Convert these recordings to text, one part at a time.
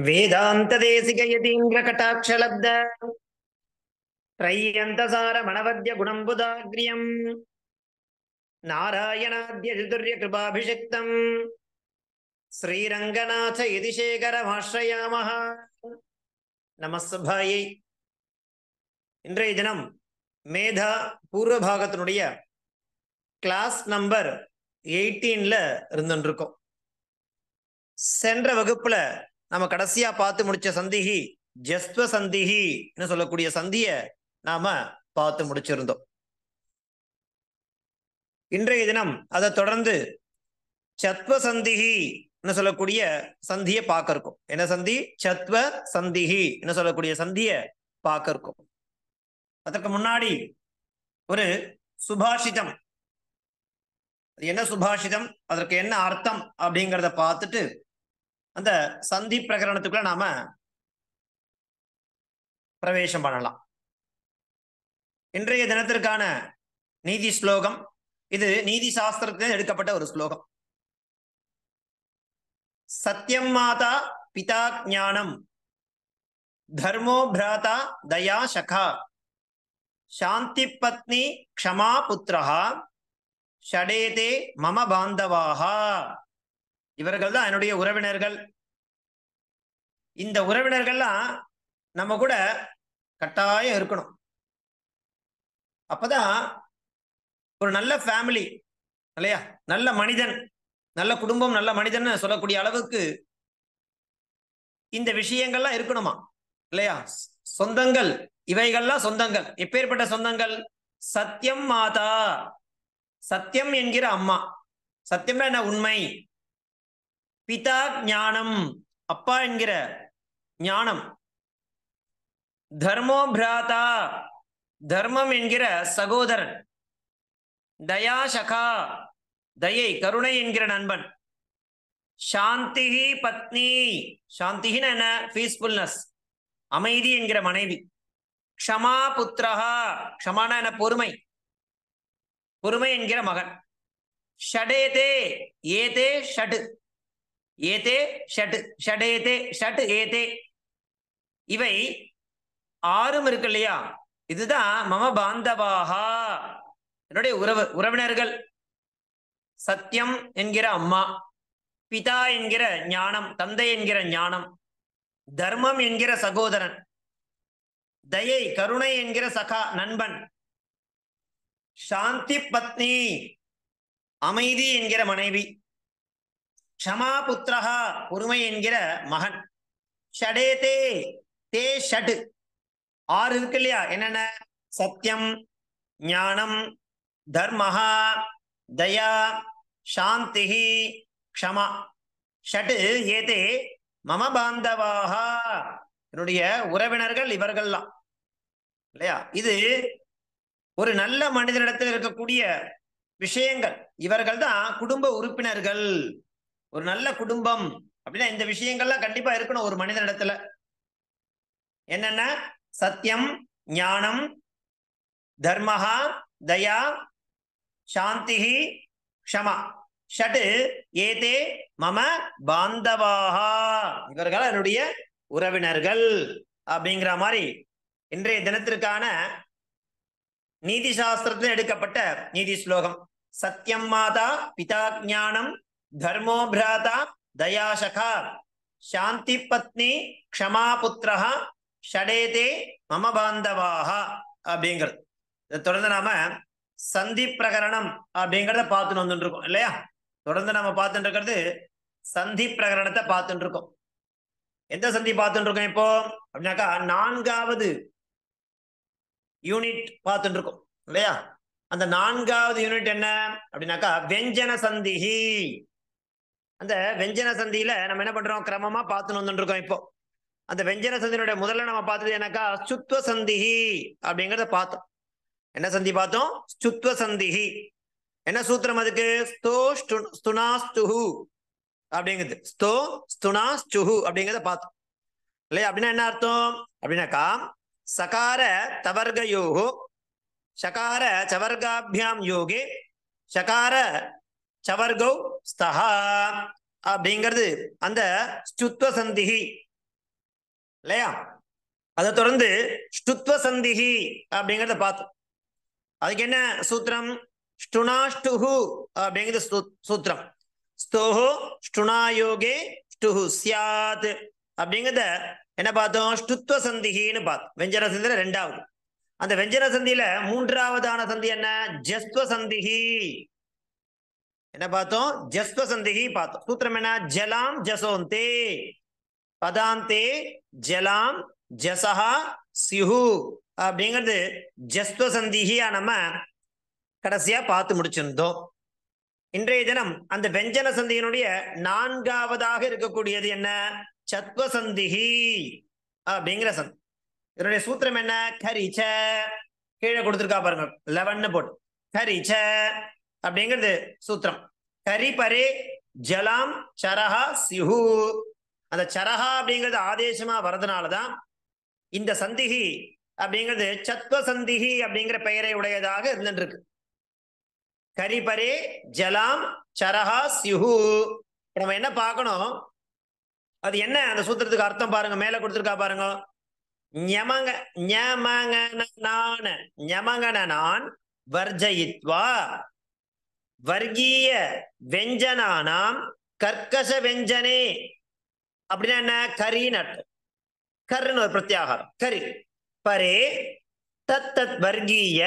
வேதாந்த தேசிக யதீந்திர கட்டாட்சலப்த த்ரையந்தசார மணவத்ய குணம்புதாக்ரியம் நாராயணாத்ய சதுர்ய கிருபாபிஷிக்தம் ஸ்ரீரங்கநாத யதிசேகரமாஸ்ரயாமஹ. நமஸ்தபாயை. இன்றைய தினம் மேதா பூர்வபாகத்தினுடைய கிளாஸ் நம்பர் 18ல இருந்துருக்கோம். சென்ற வகுப்புல நம்ம கடைசியா பார்த்து முடிச்ச சந்திகி ஜஸ்வ சந்திகி சொல்லக்கூடிய சந்திய நாம பார்த்து முடிச்சிருந்தோம். இன்றைய தினம் அதை தொடர்ந்து சத்வ சந்திகி சொல்லக்கூடிய சந்திய பார்க்க இருக்கும். என்ன சந்தி? சத்வ சந்திகி சொல்லக்கூடிய சந்திய பார்க்க இருக்கும். அதற்கு முன்னாடி ஒரு சுபாஷிதம், என்ன சுபாஷிதம், அதற்கு என்ன அர்த்தம் அப்படிங்கிறத பார்த்துட்டு அந்த சந்தி பிரகரணத்துக்குள்ள நாம பிரவேசம் பண்ணலாம். இன்றைய தினத்திற்கான நீதி ஸ்லோகம் இது நீதி சாஸ்திரத்தில் எடுக்கப்பட்ட ஒரு ஸ்லோகம். சத்யம் மாதா பிதா ஞானம் தர்மோ பிராதா தயா சகா சாந்தி பத்னி க்ஷமா புத்திரஹா ஷடேதே மம பாந்தவாஹா. இவர்கள் தான் என்னுடைய உறவினர்கள். இந்த உறவினர்கள்லாம் நம்ம கூட கட்டாயம் இருக்கணும். அப்பதான் ஒரு நல்ல ஃபேமிலி இல்லையா, நல்ல மனிதன், நல்ல குடும்பம், நல்ல மனிதன் சொல்லக்கூடிய அளவுக்கு இந்த விஷயங்கள்லாம் இருக்கணுமா இல்லையா? சொந்தங்கள் இவைகள்லாம் சொந்தங்கள். எப்பேற்பட்ட சொந்தங்கள்? சத்தியம் மாதா, சத்தியம் என்கிற அம்மா. சத்தியம்னா என்ன? உண்மை. பிதா ஞானம், அப்பா என்கிற ஞானம். தர்மோ பிராதா, தர்மம் என்கிற சகோதரன். தயா சகா, தயை கருணை என்கிற நண்பன். சாந்திஹி பத்னி, சாந்திஹின்னு என்ன? பீஸ்ஃபுல்னஸ், அமைதி என்கிற மனைவி. க்ஷமா புத்திரஹா, க்ஷமான என்ன? பொறுமை, பொறுமை என்கிற மகன். ஷடேதே, ஏதே ஷட், ஏதே ஷட், ஷடேதே ஷட் ஏதே, இவை ஆறும் இருக்கு இல்லையா? இதுதான் மம பாந்தவாஹா, என்னுடைய உறவினர்கள். சத்தியம் என்கிற அம்மா, பிதா என்கிற ஞானம், தந்தை என்கிற ஞானம், தர்மம் என்கிற சகோதரன், தயை கருணை என்கிற சகா நண்பன், சாந்தி பத்னி அமைதி என்கிற மனைவி, க்ஷமா புத்திரஹா பொறுமை என்கிற மகன், ஷடேதே தே ஷட் ஆறு இருக்கு இல்லையா? என்னென்ன? சத்தியம், ஞானம், தர்மஹா, தயா, சாந்திஹி, க்ஷமா. ஷட் ஏதே மம பாந்தவாஹா, என்னுடைய உறவினர்கள் இவர்கள்லாம் இல்லையா? இது ஒரு நல்ல மனிதனிடத்தில் இருக்கக்கூடிய விஷயங்கள். இவர்கள் தான் குடும்ப உறுப்பினர்கள். ஒரு நல்ல குடும்பம் அப்படின்னா இந்த விஷயங்கள்லாம் கண்டிப்பா இருக்கணும் ஒரு மனிதனிடத்துல. என்னென்ன? சத்தியம், ஞானம், தர்மஹா, தயா, சாந்திஹி, க்ஷமா. ஷட் ஏதே மம பாந்தவாஹா, இவர்கள் என்னுடைய உறவினர்கள் அப்படிங்கிற மாதிரி இன்றைய தினத்திற்கான நீதி சாஸ்திரத்தில் எடுக்கப்பட்ட நீதி ஸ்லோகம். சத்தியம் மாதா பிதா ஞானம் தர்மோ பிராதா தயா சகா சாந்தி பத்னி க்ஷமா புத்திரஹா ஷடேதே மம பாந்தவாஹா அப்படிங்கிறது. இதை தொடர்ந்து நாம சந்தி பிரகரணம் அப்படிங்கிறத பார்த்துட்டு வந்துட்டு இருக்கோம் இல்லையா? தொடர்ந்து நம்ம பார்த்துட்டு இருக்கிறது சந்தி பிரகரணத்தை பார்த்துட்டு இருக்கோம். எந்த சந்தி பார்த்துட்டு இருக்கோம் இப்போ அப்படின்னாக்கா 4வது யூனிட் பார்த்துட்டு இருக்கோம் இல்லையா? அந்த 4வது யூனிட் என்ன அப்படின்னாக்கா வெஞ்சன சந்திஹி. அந்த வெஞ்சன சந்தியில நம்ம என்ன பண்றோம்? கிரமமா பார்த்துட்டு வந்துட்டு இருக்கோம். இப்போ அந்த வெஞ்சன சந்தியினுடைய முதல்ல நம்ம பார்த்தது என்னக்கா? சுத்வ சந்திஹி அப்படிங்கிறத பார்த்தோம். என்ன சந்தி பார்த்தோம்? சுத்வ சந்திஹி. என்ன சூத்திரம் அதுக்கு? ஸ்தோ ஸ்துனாஸ்துஹு அப்படிங்கிறது. ஸ்தோ ஸ்துனாஸ்துஹு அப்படிங்கிறத பார்த்தோம் இல்லையா? அப்படின்னா என்ன அர்த்தம் அப்படின்னாக்கா சகார தவர்கயோஹோ சகார சவர்காபியாம் யோகே சகார சவர்கௌ ஸ்தஹா அப்படிங்கிறது அந்த ஸ்துத்வ சந்திஹி இல்லையா? அதை தொடர்ந்து ஸ்டுத்வ சந்திஹி அப்படிங்கிறத பார்த்தோம். அதுக்கு என்ன சூத்திரம்? ஸ்டுனாஷ்டுஹு அப்படிங்கிறது சூத்திரம். ஸ்தோஹோ ஸ்டுனாயோகே ஸ்டுஹு சியாத் அப்படிங்கிறத என்ன பார்த்தோம்? ஸ்டுத்வ சந்திஹின்னு பார்த்தோம். வெஞ்சன சந்தியில ரெண்டாவது. அந்த வெஞ்சன சந்தியில மூன்றாவதான சந்தி என்ன? ஜஸ்துவ சந்திஹி. என்ன பார்த்தோம்? ஜஸ்துவ சந்திஹி பார்த்தோம். சூத்திரம் என்ன? ஜலாம் ஜசோந்தே பதாந்தே ஜலாம் ஜசஹா சிஹு அப்படிங்கிறது ஜஸ்துவ சந்திஹியா நம்ம கடைசியா பார்த்து முடிச்சிருந்தோம். இன்றைய தினம் அந்த வெஞ்சன சந்தியினுடைய நான்காவதாக இருக்கக்கூடியது என்ன? சத்வ சந்திஹி அப்படிங்கிற சந்தி. இதனுடைய சூத்திரம் என்ன? கரிச்ச. கீழே கொடுத்துருக்கா பாருங்க, 11 போட்டு கரிச்ச அப்படிங்கிறது சூத்திரம். கரி பரே ஜலாம் சரஹா சிஹு. அந்த சரஹா அப்படிங்கிறது ஆதேசமா வர்றதுனாலதான் இந்த சந்திஹி அப்படிங்கிறது சத்வ சந்திஹி அப்படிங்கிற பெயரை உடையதாக இருந்துட்டு இருக்கு. கரிபரே ஜலாம் சரஹா சிஹு. நம்ம என்ன பார்க்கணும்? அது என்ன அந்த சூத்திரத்துக்கு அர்த்தம் பாருங்க, மேல கொடுத்துருக்கா பாருங்க. ஞமங்கனான் வர்ஜயித்வா வர்கீய வெஞ்சனானாம் கர்க்கச வெஞ்சனே அப்படின்னா என்ன? கரின்னு அர்த்தம். கர்ன்னு ஒரு பிரத்யாகாரம். கரி பரே தத் தத் வர்கீய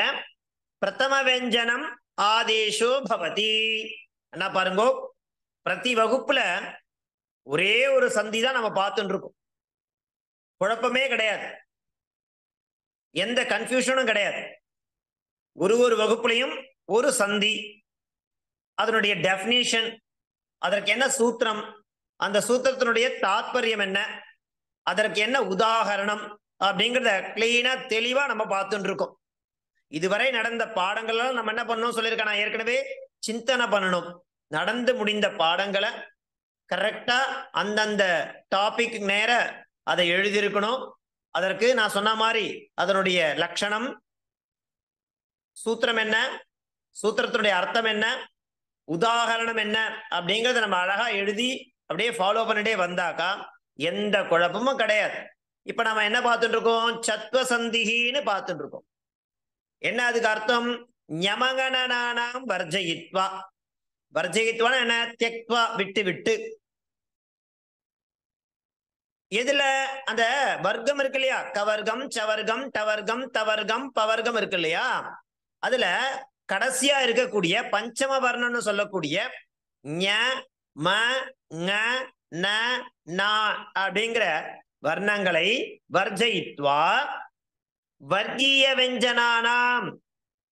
பிரதம வெஞ்சனம் ஆதேஷோ பவதி. என்ன பாருங்க, பிரதி வகுப்புல ஒரே ஒரு சந்தி தான் நம்ம பார்த்துட்டு இருக்கோம். குழப்பமே கிடையாது, எந்த கன்ஃபியூஷனும் கிடையாது. ஒரு வகுப்புலையும் ஒரு சந்தி, அதனுடைய டெஃபினிஷன், அதற்கு என்ன சூத்திரம், அந்த சூத்திரத்தினுடைய தாத்பரியம் என்ன, அதற்கு என்ன உதாகரணம் அப்படிங்கிறத கிளீனா தெளிவா நம்ம பார்த்துட்டு இருக்கோம். இதுவரை நடந்த பாடங்கள்லாம் நம்ம என்ன பண்ணணும் சொல்லியிருக்கேன். நான் ஏற்கனவே சிந்தனை பண்ணணும். நடந்து முடிந்த பாடங்களை கரெக்டா அந்தந்த டாபிக் நேர அதை எழுதியிருக்கணும். அதற்கு நான் சொன்ன மாதிரி அதனுடைய லட்சணம், சூத்திரம் என்ன, சூத்திரத்தினுடைய அர்த்தம் என்ன, உதாகரணம் என்ன அப்படிங்கறத நம்ம அழகா எழுதி அப்படியே ஃபாலோ பண்ணிட்டே வந்தாக்கா எந்த குழப்பமும் கிடையாது. இப்ப நம்ம என்ன பார்த்துட்டு இருக்கோம்? சத்வ சந்திஹின்னு பார்த்துட்டு இருக்கோம். என்ன அதுக்கு அர்த்தம்? ஞமகணனானாம் வர்ஜயித்வா. வர்ஜயித்வான என்ன? தியக்வா, விட்டு விட்டு. எதுல? அந்த வர்க்கம் இருக்கு இல்லையா, கவர்க்கம் சவர்க்கம் டவர்க்கம் தவர்க்கம் பவர்க்கம் இருக்கு இல்லையா, அதுல கடைசியா இருக்கக்கூடிய பஞ்சம வர்ணம்னு சொல்லக்கூடிய ஞ ம ங ந ந அப்படிங்கிற வர்ணங்களை வர்ஜயித்வா வர்கீய வெஞ்சனானாம்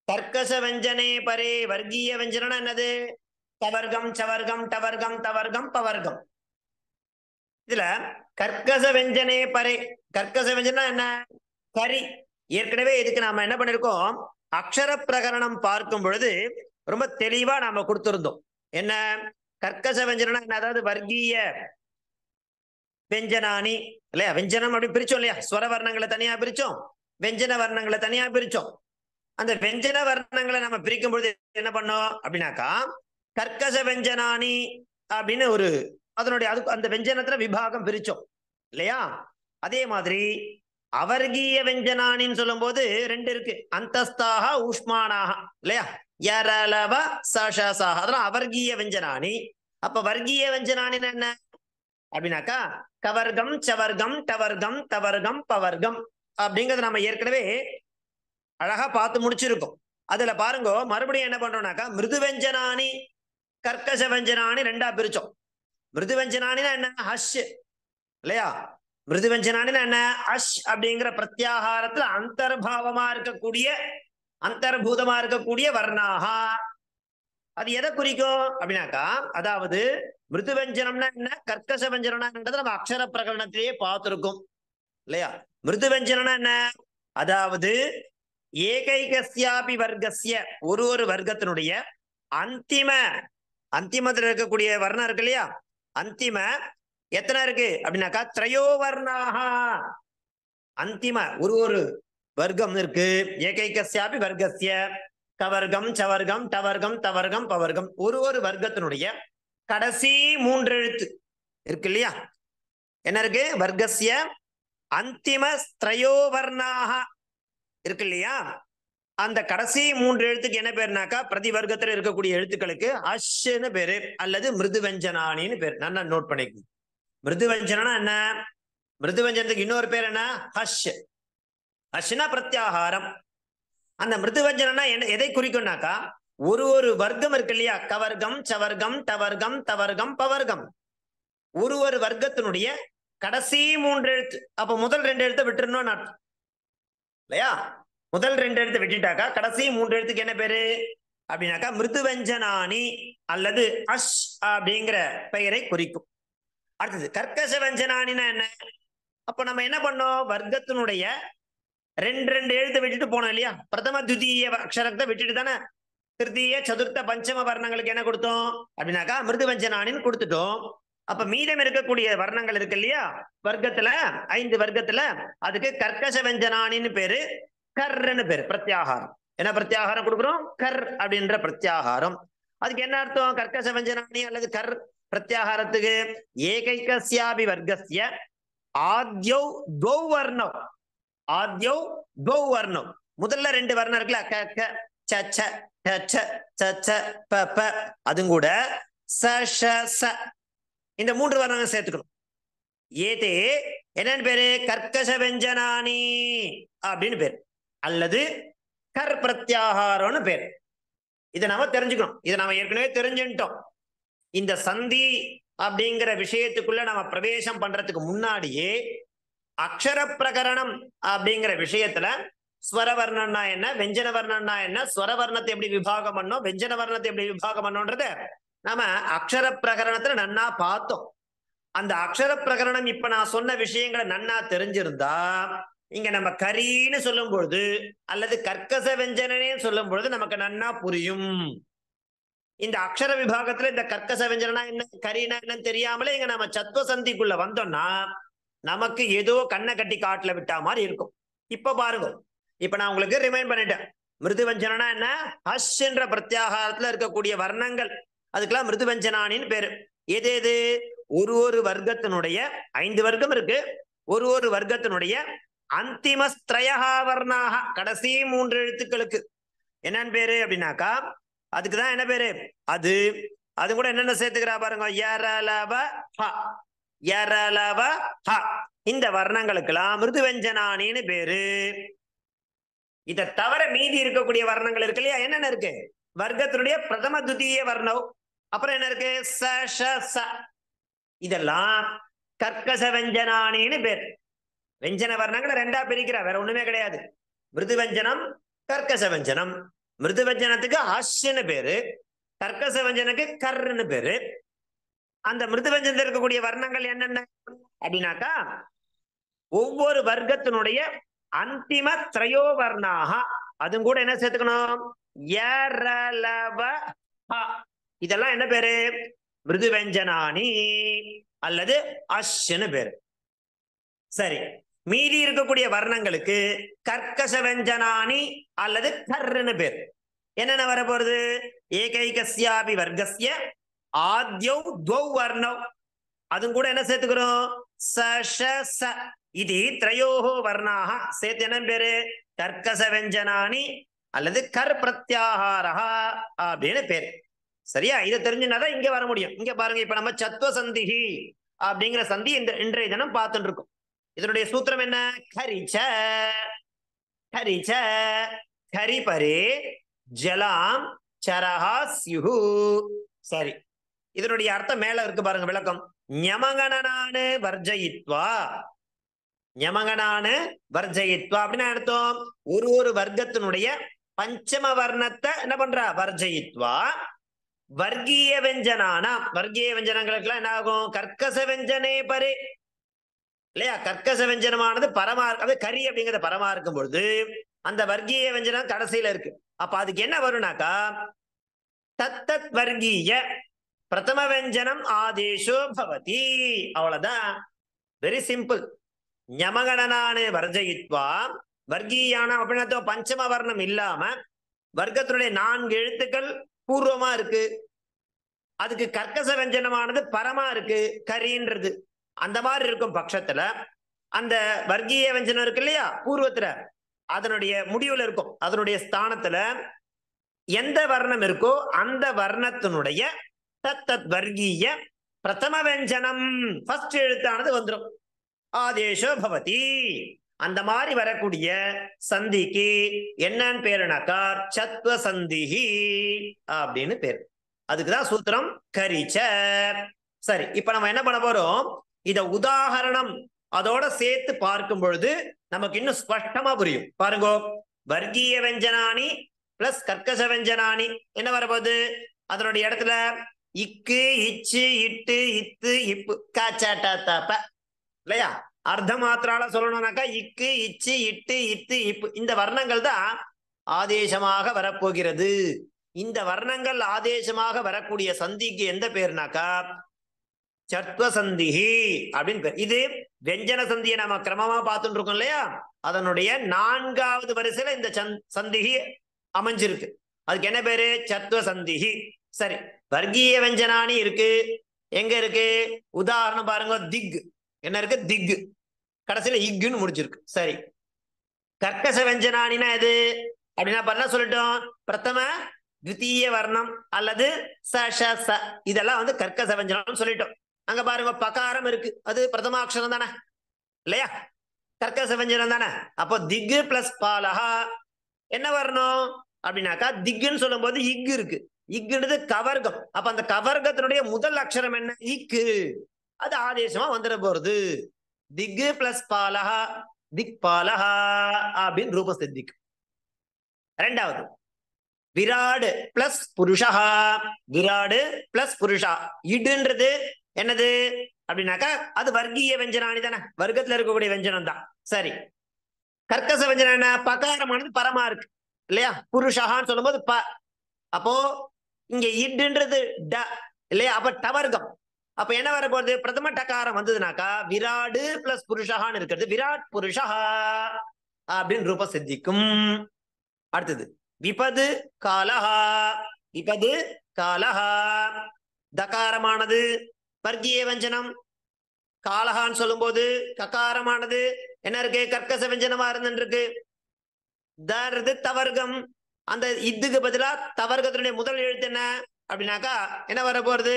கர்க்கச வெஞ்சனே பரே. வர்கீய வெஞ்சனா என்னது? கவர்க்கம் சவர்க்கம் டவர்க்கம் தவர்க்கம் பவர்க்கம். இதுல கர்க்கச வெஞ்சனே பரே, கர்க்கச வெஞ்சனா என்ன? கரி. ஏற்கனவே இதுக்கு நாம என்ன பண்ணிருக்கோம்? அக்ஷர பிரகரணம் பார்க்கும் பொழுது ரொம்ப தெளிவா நாம கொடுத்திருந்தோம். என்ன? கர்க்கச வெஞ்சனா என்ன? அதாவது வர்கீய வெஞ்சனானி இல்லையா, வெஞ்சனம் அப்படி பிரிச்சோம் இல்லையா, ஸ்வர வர்ணங்களை தனியா பிரிச்சோம், வெஞ்சன வர்ணங்களை தனியா பிரிச்சோம். அந்த வெஞ்சன வர்ணங்களை நம்ம பிரிக்கும் பொழுது என்ன பண்ணோம் அப்படின்னாக்கா கர்க்கச வெஞ்சனானி அப்படின்னு ஒரு அதனுடைய அது அந்த வெஞ்சனத்துல விபாகம் பிரிச்சோம் இல்லையா. அதே மாதிரி அவர்கீய வெஞ்சனானின்னு சொல்லும் போது ரெண்டு இருக்கு, அந்தஸ்தாக ஊஷ்மானாக இல்லையா, யரலவ சஷசாக, அதெல்லாம் அவர்கீய வெஞ்சனானி. அப்ப வர்கீய வெஞ்சனானின்னு என்ன அப்படின்னாக்கா கவர்க்கம் சவர்க்கம் டவர்க்கம் தவர்க்கம் பவர்க்கம் அப்படிங்கறத நம்ம ஏற்கனவே அழகா பார்த்து முடிச்சிருக்கோம். அதுல பாருங்க, மறுபடியும் என்ன பண்றோம்னாக்கா மிருது வெஞ்சனானி கர்க்கச வெஞ்சனானி ரெண்டா பிரிச்சோம். மிருது வெஞ்சனானினா என்ன? ஹஷ் இல்லையா. மிருது வெஞ்சனானினா என்ன? அஷ் அப்படிங்கிற பிரத்யாகாரத்துல அந்தர்பாவமா இருக்கக்கூடிய அந்தர்பூதமா இருக்கக்கூடிய வர்ணாகா. அது எதை குறிக்கும் அப்படின்னாக்கா, அதாவது மிருது வெஞ்சனம்னா என்ன, கர்க்கச வெஞ்சனம்ன்றது நம்ம அக்ஷர பிரகரணத்திலேயே பார்த்திருக்கோம் இல்லையா. மிருது வெஞ்சனம்னா என்ன? அதாவது ஏகைகஸ்யாபி வர்க்கஸ்ய ஒரு வர்க்கத்தினுடைய அந்திமத்துல இருக்கக்கூடிய வர்ணம் இருக்கு இல்லையா, அந்திம எத்தனை இருக்கு அப்படின்னாக்கா திரையோவர்ணாகா. அந்திம ஒரு வர்க்கம் இருக்கு. ஏகைகஸ்யாபி வர்க்கஸ்ய கவர்க்கம் சவர்க்கம் டவர்க்கம் தவர்க்கம் பவர்க்கம் ஒரு வர்க்கத்தினுடைய கடைசி 3 எழுத்து இருக்கு இல்லையா. என்ன இருக்கு? வர்க்கஸ்ய அந்திம ஸ்திரயோவர்ணாக இருக்கு இல்லையா, அந்த கடைசி 3 எழுத்துக்கு என்ன பேருனாக்கா பிரதி வர்க்கத்துல இருக்கக்கூடிய எழுத்துக்களுக்கு அஷ்ன்னு பேரு அல்லது மிருதுவஞ்சனானின்னு பேரு. நல்லா நோட் பண்ணிக்கணும். மிருதுவஞ்சனா என்ன? மிருதுவஞ்சனத்துக்கு இன்னொரு பேர் என்ன? ஹஷ். ஹஷ்னா பிரத்யாகாரம். அந்த மிருதுவஞ்சனா என்ன எதை குறிக்கும்னாக்கா ஒரு வர்க்கம் இருக்கு இல்லையா, கவர்க்கம், சவர்க்கம், டவர்க்கம், தவர்க்கம், பவர்க்கம். ஒரு வர்க்கத்தினுடைய கடைசி 3 எழுத்து. அப்ப முதல் 2 எழுத்தை விட்டுறணும்னு அர்த்தம் இல்லையா? முதல் 2 எழுத்து விட்டுட்டாக்கா கடைசி 3 எழுத்துக்கு என்ன பேரு அப்படின்னாக்கா மிருதுவஞ்சனானி அல்லது அஷ் அப்படிங்கிற பெயரை குறிக்கும். அடுத்தது கர்க்கச வஞ்சனானின்னா என்ன? அப்ப நம்ம என்ன பண்ணோம், வர்க்கத்தினுடைய 2 எழுத்தை விட்டுட்டு போனோம் இல்லையா, பிரதம துதிய அக்ஷரத்தை விட்டுட்டு தானே திருத்தீய சதுர்த்த பஞ்சம வர்ணங்களுக்கு என்ன கொடுத்தோம் அப்படின்னாக்கா மிருதுவஞ்சனானின்னு கொடுத்துட்டோம். அப்ப மீதம் இருக்கக்கூடிய வர்ணங்கள் இருக்கு இல்லையா வர்க்கத்துல, 5 வர்க்கத்துல, அதுக்கு கர்க்கச வஞ்சனானின்னு பேரு, கர்ன்னு பேரு, பிரத்யாகாரம். என்ன பிரத்யாகாரம் கொடுக்குறோம்? கர் அப்படின்ற பிரத்யாகாரம். அதுக்கு என்ன அர்த்தம்? கர்க்கச வஞ்சனானி அல்லது கர் பிரத்யாகாரத்துக்கு ஏகைகஸ்யாபி வர்க்கஸ்ய ஆத்யௌ துவௌ வர்ணம். ஆத்யௌ துவௌ வர்ணம். முதல்ல 2 வர்ணம் இருக்குல்ல, க க ச ச ட ச ச ச ப ப, அதுவும் கூட ச ஷ ச, இந்த 3 வர்ணங்கள் சேர்த்துக்கணும். ஏதே என்னன்னு பேரு? கர்க்கச வஞ்சனானி அப்படின்னு பேரு அல்லது கர் பிரத்யாகாரம்னு பேரு. இதை நாம தெரிஞ்சுக்கணும். இதை நாம ஏற்கனவே தெரிஞ்சுட்டோம். இந்த சந்தி அப்படிங்கிற விஷயத்துக்குள்ள நம்ம பிரவேசம் பண்றதுக்கு முன்னாடியே அக்ஷர பிரகரணம் அப்படிங்கிற விஷயத்துல ஸ்வரவர்ணம்னா என்ன, வெஞ்சன வர்ணம்னா என்ன, ஸ்வரவர்ணத்தை எப்படி விபாகம் பண்ணோம், வெஞ்சன வர்ணத்தை எப்படி விபாகம் பண்ணோன்றத நாம அக்ஷர பிரகரணத்துல நன்னா பார்த்தோம். அந்த அக்ஷர பிரகரணம் இப்ப நான் சொன்ன விஷயங்களை நன்னா தெரிஞ்சிருந்தா இங்க நம்ம கரின்னு சொல்லும் பொழுது அல்லது கர்க்கச வெஞ்சனே சொல்லும் பொழுது நமக்கு நன்னா புரியும். இந்த அக்ஷர விபாகத்துல இந்த கர்க்கச வெஞ்சனா என்ன, கரினா என்னன்னு தெரியாமலே இங்க நம்ம சத்துவ சந்திக்குள்ள வந்தோம்னா நமக்கு ஏதோ கண்ணை கட்டி காட்டுல விட்டா மாதிரி இருக்கும். இப்ப பாருங்க, இப்ப நான் உங்களுக்கு ரிமைண்ட் பண்ணிட்டேன். மிருதுவஞ்சனா என்ன? ஹஷ் என்ற பிரத்யாகாரத்துல இருக்கக்கூடிய வர்ணங்கள், அதுக்கெல்லாம் மிருதுவஞ்சனானின்னு பேரு. எது எது? ஒரு வர்க்கத்தினுடைய 5 வர்க்கம் இருக்கு. ஒரு வர்க்கத்தினுடைய அந்திம ஸ்திரயா வர்ணாக, கடைசி 3 எழுத்துக்களுக்கு என்னன்னு பேரு அப்படின்னாக்கா அதுக்குதான் என்ன பேரு? அது கூட என்னென்ன சேர்த்துக்கிறா பாருங்க, யரலவ ஹ, யரலவ ஹ, இந்த வர்ணங்களுக்கெல்லாம் மிருதுவஞ்சனானின்னு பேரு. இதை தவிர மீதி இருக்கக்கூடிய வர்ணங்கள் இருக்கு இல்லையா, என்னென்ன இருக்கு? வர்க்கத்தினுடைய பிரதம துதிய வர்ணம், அப்புறம் என்ன இருக்கு? ச ஷ ச, இதெல்லாம் கர்க்கச வெஞ்சனானின்னு பேர். வெஞ்சன வர்ணங்களை 2ஆ பிரிக்கிறா, வேற ஒண்ணுமே கிடையாது. மிருதுவஞ்சனம், கர்க்கச வெஞ்சனம். மிருதுவஞ்சனத்துக்கு ஹஷ்ன்னு பேரு, கர்க்கச வெஞ்சனுக்கு கர்ன்னு பேரு. அந்த மிருதுவஞ்சனத்தில் இருக்கக்கூடிய வர்ணங்கள் என்னென்ன அப்படின்னாக்கா ஒவ்வொரு வர்க்கத்தினுடைய அந்திம திரையோ வர்ணாக, அதுவும் கூட என்ன சேர்த்துக்கணும்? யரலவ ஹ, இதெல்லாம் என்ன பேரு? மிருதுவஞ்சனானி அல்லது அஷ்ன்னு பேரு. சரி, மீதி இருக்கக்கூடிய வர்ணங்களுக்கு கர்க்கச வெஞ்சனானி அல்லது கர்ன்னு பேர். என்னென்ன வர போறது? ஏகைகஸ்யாபி வர்க்கஸ்ய ஆத்யௌ துவௌ வர்ணம், அதுவும் கூட என்ன சேர்த்துக்கிறோம்? ச ஷ ச, இது திரையோஹோ வர்ணாக சேர்த்து என்ன பேரு? கர்க்கச வெஞ்சனானி அல்லது கர் பிரத்யாகாரஹ அப்படின்னு பேரு. சரியா? இதை தெரிஞ்சுனாதான் இங்க வர முடியும். இங்க பாருங்க, இப்ப நம்ம சத்துவ சந்திஹி அப்படிங்கிற சந்தி இந்த இன்றைய தினம் பார்த்துட்டு இருக்கோம். இதனுடைய சூத்திரம் என்ன? கரிச்ச கரிச்ச கரிபரே ஜலாம் சரஹா ஸ்யுஹு. சரி, இதனுடைய அர்த்தம் மேல இருக்கு பாருங்க, விளக்கம். ஞமகணனானு வர்ஜயித்வா, ஞமகணானு வர்ஜயித்வா அப்படின்னா அர்த்தம் ஒரு வர்க்கத்தினுடைய பஞ்சம வர்ணத்தை என்ன பண்றா? வர்ஜயித்வா. வர்க்கீய வெஞ்சனானா, வர்க்கீய வெஞ்சனங்களுக்கெல்லாம் என்ன ஆகும்? கர்க்கச வெஞ்சனே பரே இல்லையா? கர்க்கச வெஞ்சனமானது பரமா, அது கரி அப்படிங்கிறது பரமா இருக்கும் பொழுது அந்த வர்க்கீய வெஞ்சனம் கடைசியில இருக்கு. அப்ப அதுக்கு என்ன வரும்னாக்கா தத்தத் வர்க்கீய பிரதம வெஞ்சனம் ஆதேஷோ பவதி. அவ்வளவுதான், வெரி சிம்பிள். ஞமகணனானு வர்ஜயித்வா, வர்க்கீயான அப்படின்னா பஞ்சம வர்ணம் இல்லாம வர்க்கத்தினுடைய 4 எழுத்துக்கள் பூர்வமா இருக்கு, அதுக்கு கர்க்கச வெஞ்சனமானது பரமா இருக்கு, கரின்றது. அந்த மாதிரி இருக்கும் பட்சத்துல அந்த வர்க்கீய வெஞ்சனம் இருக்கு இல்லையா பூர்வத்துல, அதனுடைய முடிவுல இருக்கும், அதனுடைய ஸ்தானத்துல எந்த வர்ணம் இருக்கோ அந்த வர்ணத்தினுடைய தத் வர்க்கீய பிரதம வெஞ்சனம் ஃபர்ஸ்ட் எழுத்தானது வந்துடும். ஆதேசோ பவதி. அந்த மாதிரி வரக்கூடிய சந்திக்கு என்னன்னு பேருனாக்கா சத்வ சந்திஹி அப்படின்னு பேரு. அதுக்குதான் சூத்திரம் கரிச்ச. சரி, இப்ப நம்ம என்ன பண்ண போறோம், இத உதாகரணம் அதோட சேர்த்து பார்க்கும் பொழுது நமக்கு இன்னும் ஸ்பஷ்டமா புரியும். பாருங்க, வர்க்கீய வெஞ்சனானி பிளஸ் கர்க்கச வெஞ்சனானி என்ன வரப்போகுது, அதனுடைய இடத்துல இக்கு இச்சு இட்டு இத்து இப்பு காச்சாட்டா தாப்ப இல்லையா, அர்த்த மாத்திரால சொல்லணும்னாக்கா இக்கு இச்சு இட்டு இத்து இப்பு இந்த வர்ணங்கள் தான் ஆதேசமாக வரப்போகிறது. இந்த வர்ணங்கள் ஆதேசமாக வரக்கூடிய சந்திக்கு எந்த பேருனாக்கா சத்வ சந்திஹி அப்படின்னு பேர். இது வெஞ்சன சந்தியை நாம கிரமமா பார்த்துட்டு இருக்கோம் இல்லையா, அதனுடைய 4வது வரிசையில இந்த சந்திஹி அமைஞ்சிருக்கு. அதுக்கு என்ன பேரு, சத்வ சந்திஹி. சரி, வர்க்கீய வெஞ்சனானி இருக்கு, எங்க இருக்கு, உதாரணம் பாருங்க, திக் என்ன இருக்கு, திக் கடைசியில இக்குன்னு முடிச்சிருக்கு. சரி, கர்க்கச வெஞ்சனானினா எது அப்படின்னா பண்ண சொல்லிட்டோம், பிரதம த்விதீய வர்ணம் அல்லது ச ஷ ச இதெல்லாம் வந்து கர்க்கச வெஞ்சனம் சொல்லிட்டோம். அங்க பாருங்க பகாரம் இருக்கு, அது பிரதமாட்சரம் தானே இல்லையா, கர்க்கச வெஞ்சனம் தானே. அப்போ திக்கு பிளஸ் பாலஹா என்ன வரணும் அப்படின்னாக்கா, திக்குன்னு சொல்லும் போது இக்கு இருக்கு, இக்குன்றது கவர்க்கம். அப்ப அந்த கவர்க்கத்தினுடைய முதல் அக்ஷரம் என்ன, இக்கு, அது ஆதேசமா வந்துட போறது. திக்கு பிளஸ் பாலஹா திக் பாலஹா அப்படின்னு ரூபம் சித்திக்கும். ரெண்டாவது விராடு பிளஸ் புருஷா, விராடு பிளஸ் புருஷா, இடுன்றது என்னது அப்படின்னாக்கா அது வர்க்கீய வெஞ்சனானி தானே, வர்க்கத்துல இருக்கக்கூடிய வெஞ்சனம் தான். சரி, கர்க்கச வெஞ்சனம் என்ன, பகாரமானது பரமா இருக்கு இல்லையா, புருஷான்னு சொல்லும் போது ப, அப்போ இங்க இடுன்றது ட இல்லையா, அப்ப டவர்க்கம். அப்ப என்ன வர போறது, பிரதம டகாரம் வந்ததுனாக்கா விராடு பிளஸ் புருஷான்னு இருக்கிறது விராட் புருஷா அப்படின்னு ரூபம் சித்திக்கும். அடுத்தது விபது காலஹா, விபது காலஹா, தகாரமானது வர்க்கீய வெஞ்சனம், காலஹான்னு சொல்லும் போது ககாரமானது என்ன இருக்கு, கர்க்கச வெஞ்சனமா இருந்துருக்கு, தர்து தவர்க்கம். அந்த இதுக்கு பதிலா தவர்க்கத்தினுடைய முதல் எழுத்து என்ன அப்படின்னாக்கா என்ன வர போறது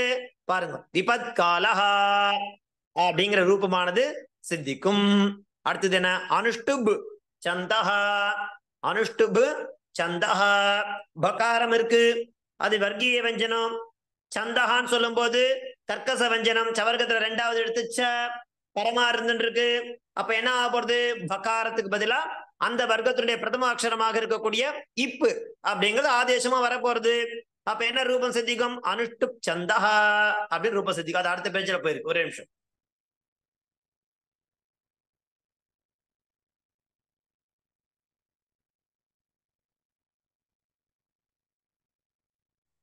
பாருங்க, விபத் காலஹா அப்படிங்கிற ரூபமானது சித்திக்கும். அடுத்தது என்ன, அனுஷ்டுப் சந்தஹா, அனுஷ்டுப் சந்தஹா, பகாரம் இருக்கு, அது வர்க்கீய வெஞ்சனம், சந்தஹான்னு சொல்லும் போது கர்க்கச வெஞ்சனம், சவர்க்கத்துல 2வது எழுத்து ச பரமா இருந்துருக்கு. அப்ப என்ன ஆக போறது, பகாரத்துக்கு பதிலா அந்த வர்க்கத்தினுடைய பிரதம அக்ஷரமாக இருக்கக்கூடிய இப்பு அப்படிங்கிறது ஆதேசமா வரப்போறது. அப்ப என்ன ரூபம் சித்திக்கும், அனுஷ்டுப் சந்தஹா அப்படின்னு ரூபம் சித்திக்கும். அது அடுத்த பேஜ்ல போயிருக்கு, ஒரே நிமிஷம்.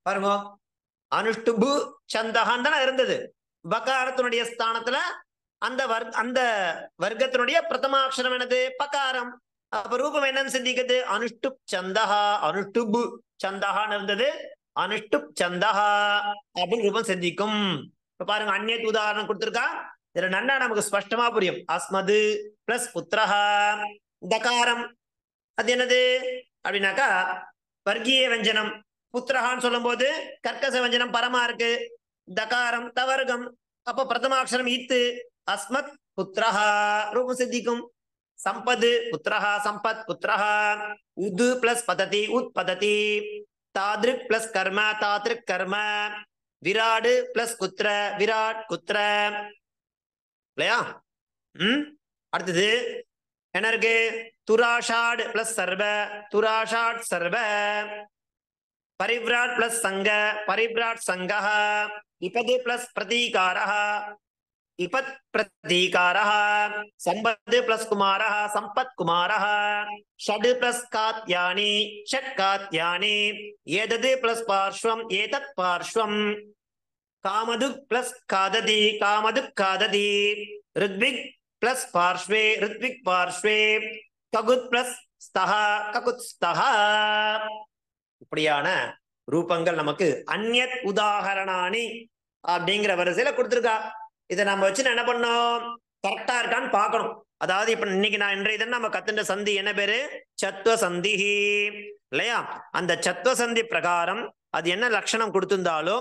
பாருங்க, அனுஷ்டுபு சந்தஹான் தானே இருந்தது, பகாரத்தினுடைய ஸ்தானத்துல அந்த அந்த வர்க்கத்தினுடைய பிரதமாட்சரம் என்னது, பகாரம். அப்ப ரூபம் என்னன்னு சிந்திக்குது, அனுஷ்டுப் சந்தஹா, அனுஷ்டுபு சந்தஹான்னு இருந்தது, அனுஷ்டுப் சந்தஹா அப்படின்னு ரூபம் சிந்திக்கும். இப்ப பாருங்க, அந்நியத் உதாரணம் கொடுத்திருக்கா, இதுல நன்னா நமக்கு ஸ்பஷ்டமா புரியும். அஸ்மது பிளஸ் புத்திரஹா, தகாரம் அது என்னது அப்படின்னாக்கா வர்க்கீய வெஞ்சனம், புத்திரஹான்னு சொல்லும் போது கர்க்கச வெஞ்சனம் பரமா இருக்கு, தகாரம் தவர்க்கம், அப்ப பிரதமாட்சரம் இத்து, அஸ்மத் புத்திரஹா ரூபம் சித்திக்கும். சம்பது புத்திரஹா, சம்பத் புத்திரஹா, உது பிளஸ் பததி உத் பததி, தாத்ருக் பிளஸ் கர்ம தாத்ருக் கர்ம, விராடு பிளஸ் குத்ர விராட் குத்ர இல்லையா. அடுத்தது என்ன இருக்கு, துராஷாட் பிளஸ் சர்வ துராஷாட் சர்வ, பரிவ்ராட் பிளஸ் சங்க பரிவ்ராட் சங்கஹ, இபது பிளஸ் பிரதீகாரஹ இபத் பிரதீகாரஹ, சம்பத் பிளஸ் குமாரஹ சம்பத் குமாரஹ, ஷட் பிளஸ் காத்யானி ஷட் காத்யானி, ஏதது பிளஸ் பார்ஷ்வம் ஏதத் பார்ஷ்வம், காமதுக் பிளஸ் காததி காமதுக் காததி, ரித்விக் பிளஸ் பார்ஷ்வே ரித்விக் பார்ஷ்வே, ககுத் பிளஸ் ஸ்தஹ ககுத் ஸ்தஹ. இப்படியான ரூபங்கள் நமக்கு அந்நியத் உதாகரணானி அப்படிங்கிற வரிசையில கொடுத்திருக்கா. இதை நம்ம வச்சு என்ன பண்ணோம், கரெக்டா இருக்கான்னு பார்க்கணும். அதாவது இப்ப இன்னைக்கு நான் இன்றைய தினம் நம்ம கத்துட்ட சந்தி என்ன பேரு? சத்வ சந்தி இல்லையா? அந்த சத்வ சந்தி பிரகாரம் அது என்ன லட்சணம் கொடுத்திருந்தாலோ,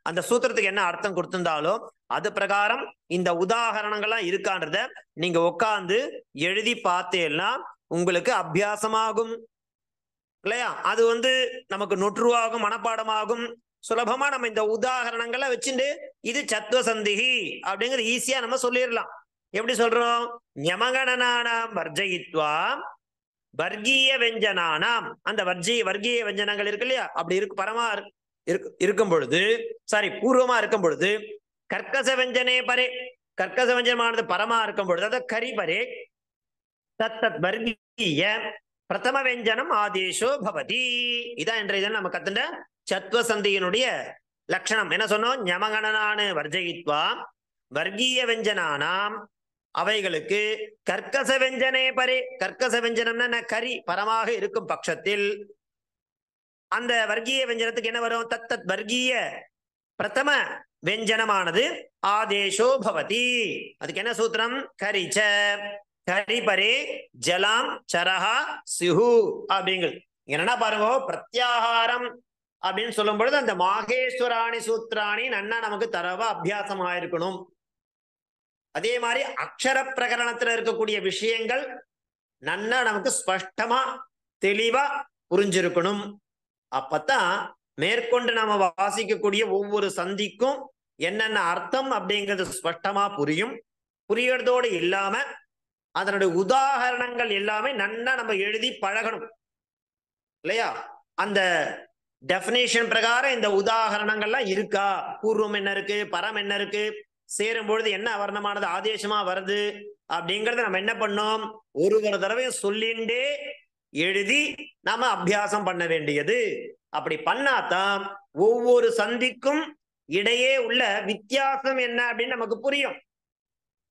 அந்த சூத்திரத்துக்கு என்ன அர்த்தம் கொடுத்திருந்தாலோ அது பிரகாரம் இந்த உதாகரணங்கள்லாம் இருக்கான்றத நீங்க உட்கார்ந்து எழுதி பார்த்தேன்னா உங்களுக்கு அபியாசமாகும் இல்லையா? அது நமக்கு நொற்றுவாகும், மனப்பாடமாகும். சுலபமா நம்ம இந்த உதாகரணங்களை வச்சுட்டு இது சத்வ சந்திகி அப்படிங்கிறது ஈஸியா நம்ம சொல்லிடலாம். எப்படி சொல்றோம்? ஞமகணனானாம் வர்ஜயித்வா வர்க்கீய வெஞ்சனானாம், அந்த வர்க்கீய வெஞ்சனங்கள் இருக்கு இல்லையா, அப்படி இருக்கு பரமா இருக்கும் பொழுது, சாரி பூர்வமா இருக்கும் பொழுது, கர்க்கச வெஞ்சனே பரே, கர்க்கச வெஞ்சனமானது பரமா இருக்கும் பொழுது அத கரி பரே தத் வர்க்கீய பிரதம வெஞ்சனம் ஆதேசோ பவதி. இதான் இன்றைய நம்ம கத்துட்ட சத்வ சந்தியினுடைய லட்சணம். என்ன சொன்னோம்? ஞமகணனானு வர்ஜயித்வா வர்க்கீய வெஞ்சனானாம், அவைகளுக்கு கர்க்கச வெஞ்சனே பரே, கர்க்கச வெஞ்சனம்னா கரி பரமாக இருக்கும் பட்சத்தில் அந்த வர்க்கீய வெஞ்சனத்துக்கு என்ன வரும்? தத் வர்க்கீய பிரதம வெஞ்சனமானது ஆதேசோ பவதி. அதுக்கு என்ன சூத்திரம்? கரிச்ச கரி பரே ஜலாம் சரஹா சிஹு அப்படிங்கிறது. என்னன்னா பாருங்க, பிரத்யாகாரம் அப்படின்னு சொல்லும் பொழுது அந்த மாகேஸ்வராணி சூத்திராணி நன்னா நமக்கு தரவா அபியாசம் ஆயிருக்கணும். அதே மாதிரி அக்ஷர பிரகரணத்துல இருக்கக்கூடிய விஷயங்கள் நன்னா நமக்கு ஸ்பஷ்டமா தெளிவா புரிஞ்சிருக்கணும். அப்பதான் மேற்கொண்டு நாம வாசிக்கக்கூடிய ஒவ்வொரு சந்திக்கும் என்னென்ன அர்த்தம் அப்படிங்கிறது ஸ்பஷ்டமா புரியும். புரியறதோடு இல்லாம அதனுடைய உதாகரணங்கள் எல்லாமே நன்னா நம்ம எழுதி பழகணும் இல்லையா? அந்த டெபினேஷன் பிரகாரம் இந்த உதாகரணங்கள்லாம் இருக்கா, பூர்வம் என்ன இருக்கு, பரம் என்ன இருக்கு, சேரும் பொழுது என்ன வர்ணமானது ஆதேசமா வருது அப்படிங்கறத நம்ம என்ன பண்ணோம்? ஒரு தடவை சொல்லிண்டே எழுதி நாம அபியாசம் பண்ண வேண்டியது. அப்படி பண்ணாதான் ஒவ்வொரு சந்திக்கும் இடையே உள்ள வித்தியாசம் என்ன அப்படின்னு நமக்கு புரியும்.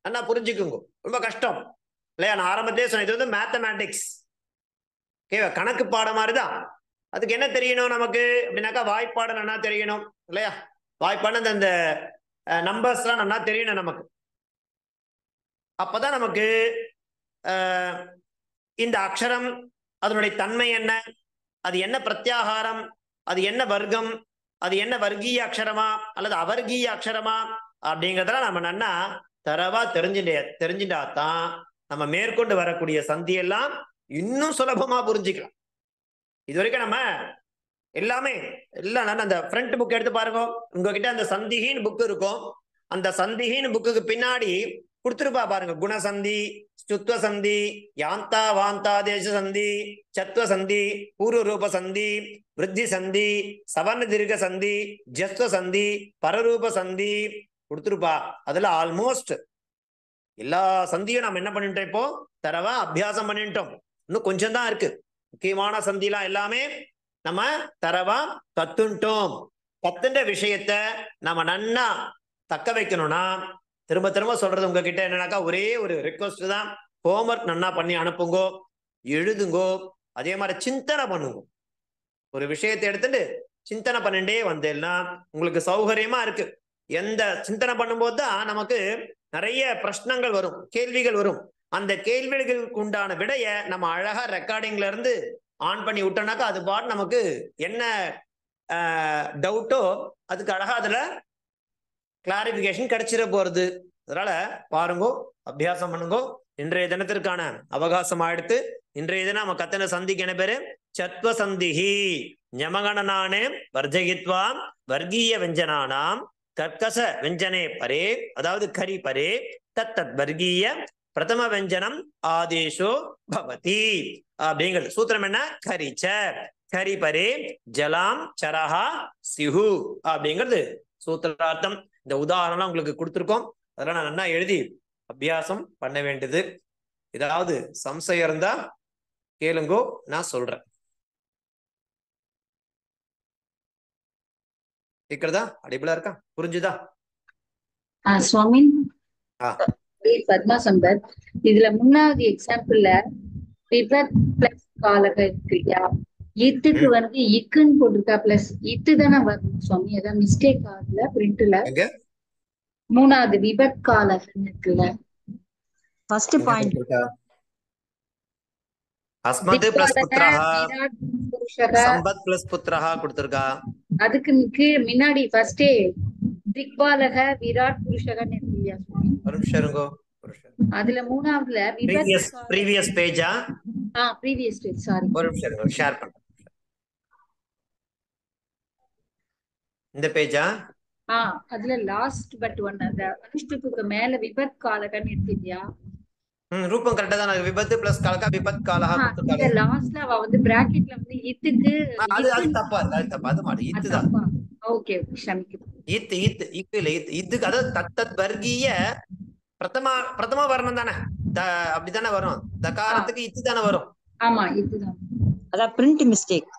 அண்ணா புரிஞ்சுக்குங்க, ரொம்ப கஷ்டம் இல்லையா? நான் ஆரம்பத்திலே சொன்னேன், இது மேத்தமேட்டிக்ஸ், கணக்கு பாடம் மாதிரிதான். அதுக்கு என்ன தெரியணும் நமக்கு அப்படின்னாக்கா வாய்ப்பாடு நல்லா தெரியணும் இல்லையா? வாய்ப்பாடு அந்த நம்பர்ஸ் எல்லாம் நல்லா தெரியணும் நமக்கு. அப்பதான் நமக்கு இந்த அக்ஷரம் அதனுடைய தன்மை என்ன, அது என்ன பிரத்யாகாரம், அது என்ன வர்க்கம், அது என்ன வர்க்கீய அக்ஷரமா அல்லது அவர்கீய அக்ஷரமா அப்படிங்கிறதெல்லாம் நம்ம நன்னா தரவா தெரிஞ்சுட்டாதான் நம்ம மேற்கொண்டு வரக்கூடிய சந்தியெல்லாம் இன்னும் சுலபமா புரிஞ்சுக்கலாம். இது வரைக்கும் நம்ம எல்லாமே எல்லாம் அந்த ஃப்ரண்ட் புக் எடுத்து பாருங்க, உங்ககிட்ட அந்த சந்திகின்னு புக் இருக்கும். அந்த சந்திகின்னு புக்குக்கு பின்னாடி கொடுத்துருப்பா பாருங்க, குணசந்தி, சுத்வ சந்தி, யாந்தா வாந்தாதேச சந்தி, சத்வ சந்தி, பூர்வ ரூப சந்தி, விருத்தி சந்தி, சவர்ண தீர்க்க சந்தி, ஜஸ்வ சந்தி, பரரூப சந்தி கொடுத்துருப்பா. அதுல ஆல்மோஸ்ட் எல்லா சந்தியும் நம்ம என்ன பண்ணிட்டோம்? இப்போ தரவா அபியாசம் பண்ணிட்டோம். இன்னும் கொஞ்சம் தான் இருக்கு. முக்கியமான சந்திலாம் எல்லாமே நம்ம தரவா கத்துட்டோம். கத்துன்ற விஷயத்த நம்ம நன்னா தக்க வைக்கணும்னா திரும்ப திரும்ப சொல்றது உங்ககிட்ட என்னன்னாக்கா ஒரே ஒரு ரிக்வஸ்ட் தான், ஹோம்ஒர்க் நன்னா பண்ணி அனுப்புங்கோ, எழுதுங்கோ, அதே மாதிரி சிந்தனை பண்ணுங்க. ஒரு விஷயத்தை எடுத்துட்டு சிந்தனை பண்ணிட்டே வந்தேன்னா உங்களுக்கு சௌகரியமா இருக்கு. எந்த சிந்தனை பண்ணும்போது தான் நமக்கு நிறைய பிரச்சனைகள் வரும், கேள்விகள் வரும். அந்த கேள்விகளுக்கு உண்டான விடைய நம்ம அழகா ரெக்கார்டிங்ல இருந்து ஆன் பண்ணி விட்டோம்னாக்கா அது பாட்டு நமக்கு என்ன டவுட்டோ அதுக்கு அழகா அதுல கிளாரிபிகேஷன் கிடைச்சிட போறது. அதனால பாருங்கோ, அபியாசம் பண்ணுங்கோ. இன்றைய தினத்திற்கான அவகாசம் ஆயிடுத்து. இன்றைய தினம் நம்ம கத்தன சந்திக்கு என்ன பேரு? சத்வ சந்திஹி ஞமகணனானே வர்ஜயித்வா வர்க்கீய வெஞ்சனானாம் கர்க்கச வெஞ்சனே பரே, அதாவது கரி பரே தத் வர்க்கீய பிரதம வெஞ்சனம் ஆதேசோ பவதி அப்படிங்கிறது சூத்திரம். என்ன? கரிச்ச கரி பரே ஜலாம் சரஹா சிஹு அப்படிங்கிறது சூத்திரார்த்தம். இந்த உதாரணம் உங்களுக்கு கொடுத்துருக்கோம், அதெல்லாம் நான் நல்லா எழுதி அபியாசம் பண்ண வேண்டியது. ஏதாவது சம்சயம் இருந்தா கேளுங்கோ, நான் சொல்றேன். கேக்குறதா? அடிபலா இருக்கா? புரிஞ்சுதா? சுவாமி பத்மா சம்பத், இதுல முன்னாவது எக்ஸாம்பிள்ல விபத் பிளஸ் காலக இருக்கு இல்லையா, இத்துக்கு இக்குன்னு போட்டிருக்கா, பிளஸ் இத்து தானே வரும் சுவாமி? ஏதாவது மிஸ்டேக் ஆகுதுல பிரிண்ட்ல? மூணாவது விபத் காலகன்னு இருக்குல்ல, ஃபர்ஸ்ட் பாயிண்ட் அஸ்மத் பிளஸ் புத்திரஹ விராட் புருஷக சம்பத் பிளஸ் புத்திரஹ கொடுத்திருக்கா. அதுக்கு கீழ் முன்னாடி ஃபர்ஸ்டே திக்பாலக விராட் புருஷகன்னு இருக்கு இல்லையா சுவாமி? ஒரு நிமிஷம் இருங்கோ. அதுல மூணாவதுல ப்ரீவியஸ் பேஜா? Previous page, sorry. ஒரு நிமிஷம் இருங்கோ, ஷேர் பண்றேன். இந்த பேஜா? அதுல லாஸ்ட் பட் ஒன் அந்த அனுஷ்டுப்புக்கு மேல விபத் காலகன்னு இருக்கு இல்லையா? ரூபம் கரெக்டா தான் இருக்கு. விபத்து பிளஸ் காலகா விபத் காலஹா கொடுத்திருக்காங்க. இந்த லாஸ்ட்ல அவ வந்து பிராக்கெட்ல வந்து இத்துக்கு அது தப்பா அது மாடி இதுதான். ஓகே க்ஷமிக்கிறேன். இதுக்கு அதாவது தத்தத் வர்க்கீய பிரதம வர்ணம் தானே, அப்படித்தானே வரும். தகாரத்துக்கு இத்து தானே வரும். ஆமா இதுதான். அதான் பிரிண்ட் மிஸ்டேக்.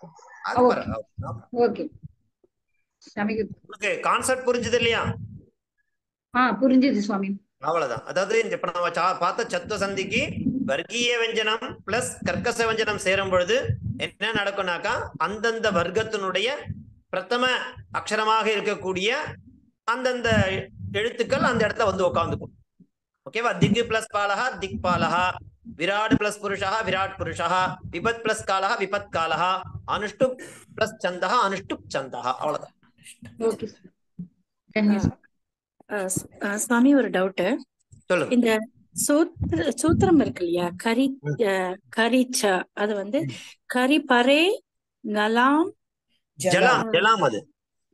ஓகே க்ஷமிக்கிறேன். ஓகே, கான்செப்ட் புரிஞ்சது இல்லையா? புரிஞ்சது சுவாமி. அவ்வளவுதான். அதாவது இப்ப நம்ம பார்த்த சத்துவ சந்திக்கு வர்க்கீய வெஞ்சனம் பிளஸ் கர்க்கச வெஞ்சனம் சேரும் பொழுது என்ன நடக்கும்னாக்கா அந்தந்த வர்க்கத்தினுடைய பிரதம அக்ஷரமாக இருக்கக்கூடிய அந்தந்த எழுத்துக்கள் அந்த இடத்துல வந்து உட்காந்துக்கும். ஓகேவா? திக் பிளஸ் பாலஹா திக் பாலஹா, விராட் பிளஸ் புருஷா விராட் புருஷா, விபத் பிளஸ் காலஹா விபத் காலஹா, அனுஷ்டுப் பிளஸ் சந்தஹா அனுஷ்டுப் சந்தஹா. அவ்வளவுதான். ஓகே சுவாமி, ஒரு டவுட். சொல்லுங்க. இந்த சூத்திரம் இருக்கு இல்லையா, கரிச்ச, அது வந்து கரி பரே நலாம் ஜலாம் ஜலாம் அது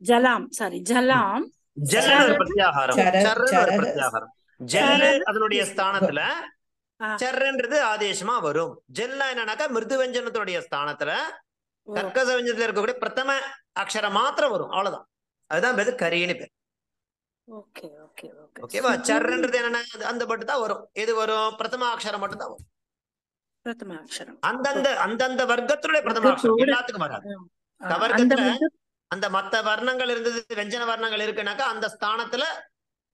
ஜலாம் சாரி ஜலாம் ஜல்லு பிரத்யாகாரம். பிரத்யாகாரம் ஜல்லு அதனுடைய ஸ்தானத்துல சர்ன்றது ஆதேசமா வரும். ஜெல்லா என்னன்னாக்கா மிருது வெஞ்சனத்துடைய ஸ்தானத்துல கர்க்கச வெஞ்சனத்துல இருக்கக்கூடிய பிரதம அக்ஷரம் மாத்திரம் வரும். அவ்வளவுதான். அதுதான் பேரு கரின்னு பேர். ஓகேவா? சர்ன்றது என்னன்னா அந்த மட்டும் தான் வரும். எது வரும்? பிரதம அக்ஷரம் மட்டும் தான் வரும். பிரதம அக்ஷரம் அந்தந்த வர்க்கத்துடைய பிரதம அக்ஷரம் எல்லாத்துக்கும் வராது. வர்க்கத்துல அந்த மத்த வர்ணங்கள் இருந்தது, வெஞ்சன வர்ணங்கள் இருக்குனாக்கா அந்த ஸ்தானத்துல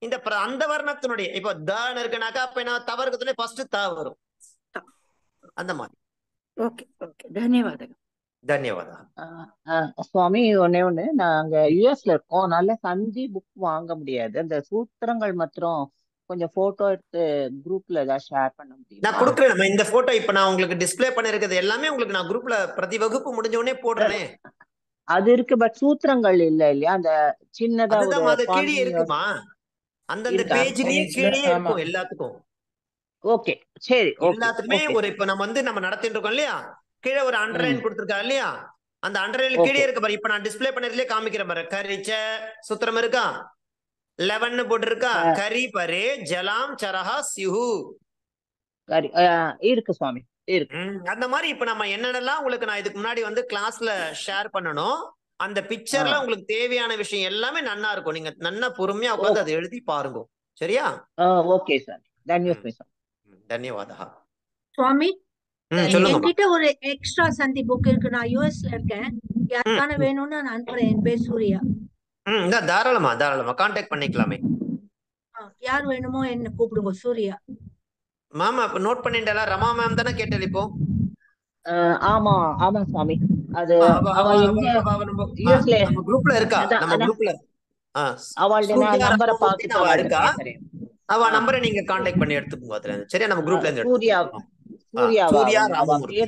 இந்த அந்த வர்ணத்தினுடைய இப்போ தன்னு இருக்குனாக்கா அப்ப என்ன தவறுக்கத்துல ஃபர்ஸ்ட் த வரும். அந்த மாதிரி. Okay okay, தன்யவாதம். சுவாமி, ஒண்ணு நாங்க யுஎஸ்ல இருக்கோம், அதனால சந்தி புக் வாங்க முடியாது. அந்த சூத்திரங்கள் மாத்திரம் கொஞ்சம் போட்டோ எடுத்து குரூப்ல ஏதாவது ஷேர் பண்ண முடியும்? நான் கொடுக்குறேன். நம்ம இந்த போட்டோ இப்ப நான் உங்களுக்கு டிஸ்பிளே பண்ணிருக்கிறது எல்லாமே உங்களுக்கு நான் குரூப்ல பிரதி வகுப்பு முடிஞ்ச உடனே போடுறேன். அது இருக்கு, பட் சூத்திரங்கள் இல்ல இல்லையா? அந்த சின்னதா அது கீழே இருக்குமா? அந்தந்த பேஜ்லயே கீழே இருக்கும் எல்லாத்துக்கும். ஓகே சரி, எல்லாத்துக்குமே ஒரு இப்ப நம்ம நடத்திட்டு இருக்கோம் இல்லையா, கீழே ஒரு அண்டர்லைன் கொடுத்திருக்கா இல்லையா, அந்த அண்டர்லைன் கீழே இருக்கு பாரு. இப்ப நான் டிஸ்பிளே பண்ணதுலயே காமிக்கிறேன் பாரு. கரிச்ச சூத்திரம் இருக்கா, 11 போட்டு இருக்கா, கரி பரே ஜலாம் சரஹா சிஹு இருக்கு சுவாமி, இருக்கு. அந்த மாதிரி இப்ப நம்ம என்னென்னலாம் உங்களுக்கு நான் இதுக்கு முன்னாடி வந்து கிளாஸ்ல ஷேர் பண்ணணும், அந்த பிக்சர்ல உங்களுக்கு தேவையான விஷயம் எல்லாமே நன்னா இருக்கும். நீங்க நன்னா பொறுமையா உட்கார்ந்து அதை எழுதி பாருங்க. சரியா? Okay sir, தன்யவாதா. சுவாமி, என்கிட்ட ஒரு எக்ஸ்ட்ரா சந்தி புக் இருக்கு. நான் யூஎஸ்ல இருக்கேன். யாருக்கான வேணும்னு நான் அனுப்புறேன். என் பேர் சூர்யா. தாராளமா கான்டாக்ட் பண்ணிக்கலாமே. யார் வேணுமோ என்ன கூப்பிடுங்க. சூர்யா. மாமா இப்ப நோட் பண்ணிட்டல? ரமா மேம் தானே கேட்டது இப்போ? ஆமா ஆமா சுவாமி. அது நம்ம குரூப்ல இருக்கா? நம்ம குரூப்ல நம்பரை இருக்கா? அவ நம்பரை நீங்க கான்டாக்ட் பண்ணி எடுத்துக்கோங்க அதுல. சரியா? நம்ம குரூப்ல இருந்து சூர்யா ராமமூர்த்தி.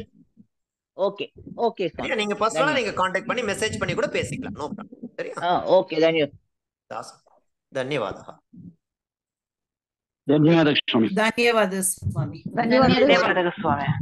ஓகே ஓகே சரியா? நீங்க பர்சனலா நீங்க கான்டாக்ட் பண்ணி மெசேஜ் பண்ணி கூட பேசிக்கலாம். No problem. சரியா? ஓகே, தன்யவாதः. ಧನ್ಯವಾದ ಸ್ವಾಮಿ. ಧನ್ಯವಾದ ಸ್ವಾಮಿ.